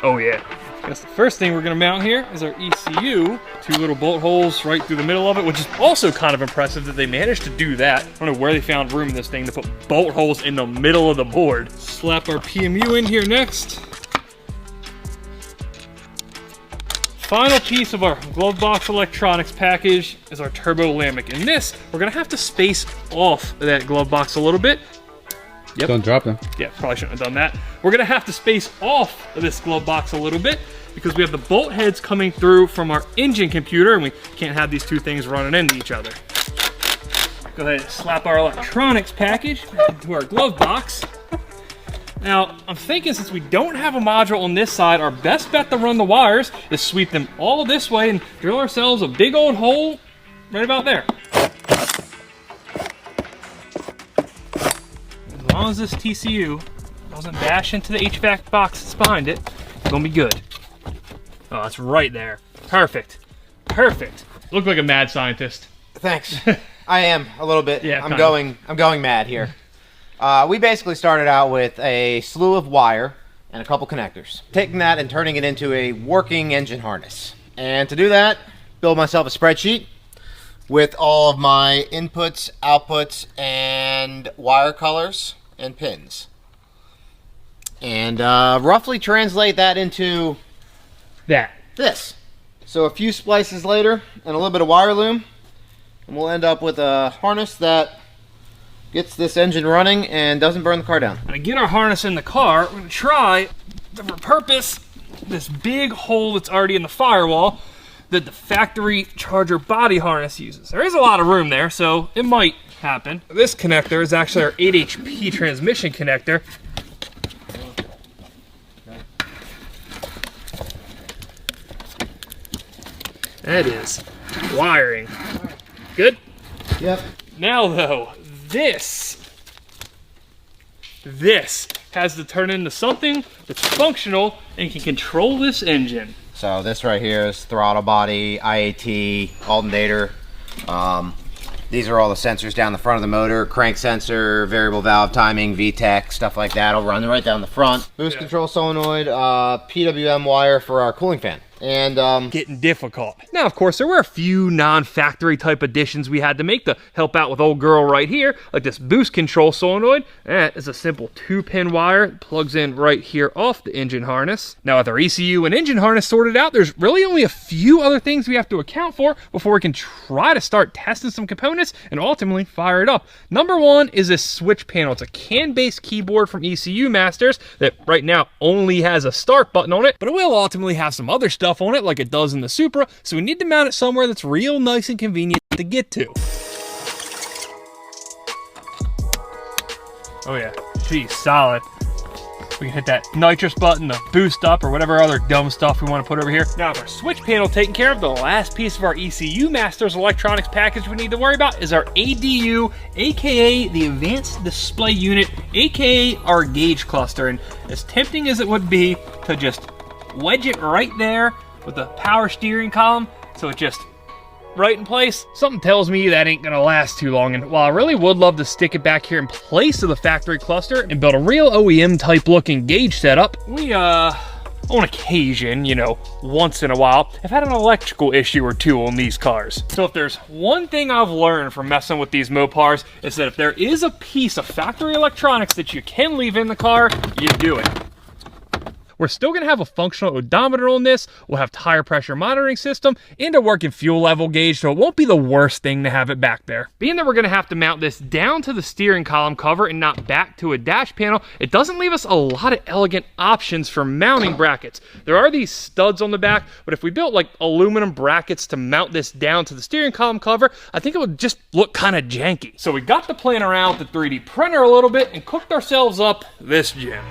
Oh yeah. I guess the first thing we're gonna mount here is our ECU. 2 little bolt holes right through the middle of it, which is also kind of impressive that they managed to do that. I don't know where they found room in this thing to put bolt holes in the middle of the board. Slap our PMU in here next. Final piece of our glove box electronics package is our turbo lambic. And this, we're gonna have to space off of that glove box a little bit. Yep. Don't drop them. Yeah, probably shouldn't have done that. We're gonna have to space off of this glove box a little bit because we have the bolt heads coming through from our engine computer and we can't have these two things running into each other. Go ahead and slap our electronics package into our glove box. Now, I'm thinking since we don't have a module on this side, our best bet to run the wires is sweep them all this way and drill ourselves a big old hole right about there. As long as this TCU doesn't bash into the HVAC box that's behind it, it's gonna be good. Oh, it's right there. Perfect. Perfect. Look like a mad scientist. Thanks. I am a little bit. Yeah, I'm going mad here. We basically started out with a slew of wire and a couple connectors. Taking that and turning it into a working engine harness. And to do that, build myself a spreadsheet with all of my inputs, outputs, and wire colors and pins. And roughly translate that into this. So a few splices later and a little bit of wire loom, and we'll end up with a harness that gets this engine running and doesn't burn the car down. To get our harness in the car, we're gonna try to repurpose this big hole that's already in the firewall that the factory charger body harness uses. There is a lot of room there, so it might happen. This connector is actually our 8 HP transmission connector. That is wiring. Good? Yep. Now though, this has to turn into something that's functional and can control this engine. So this right here is throttle body, IAT, alternator. These are all the sensors down the front of the motor, crank sensor, variable valve timing, VTEC, stuff like that. I'll run right down the front. Boost control solenoid, PWM wire for our cooling fan. And getting difficult. Now, of course, there were a few non-factory type additions we had to make to help out with old girl right here, like this boost control solenoid. That is a simple 2-pin wire. It plugs in right here off the engine harness. Now, with our ECU and engine harness sorted out, there's really only a few other things we have to account for before we can try to start testing some components and ultimately fire it up. Number one is this switch panel. It's a CAN-based keyboard from ECU Masters that right now only has a start button on it, but it will ultimately have some other stuff on it like it does in the Supra, so we need to mount it somewhere that's real nice and convenient to get to. Oh yeah, she's solid. We can hit that nitrous button to boost up or whatever other dumb stuff we want to put over here. Now, with our switch panel taken care of, the last piece of our ECU Masters electronics package we need to worry about is our ADU, aka the Advanced Display Unit, aka our gauge cluster. And as tempting as it would be to just wedge it right there with the power steering column, so it just right in place, something tells me that ain't gonna last too long. And while I really would love to stick it back here in place of the factory cluster and build a real OEM type looking gauge setup, we on occasion, you know, once in a while, have had an electrical issue or two on these cars. So if there's one thing I've learned from messing with these Mopars, is that if there is a piece of factory electronics that you can leave in the car, you do it. We're still gonna have a functional odometer on this, we'll have tire pressure monitoring system, and a working fuel level gauge, so it won't be the worst thing to have it back there. Being that we're gonna have to mount this down to the steering column cover and not back to a dash panel, it doesn't leave us a lot of elegant options for mounting brackets. There are these studs on the back, but if we built like aluminum brackets to mount this down to the steering column cover, I think it would just look kind of janky. So we got to playing around with the 3D printer a little bit and cooked ourselves up this gem.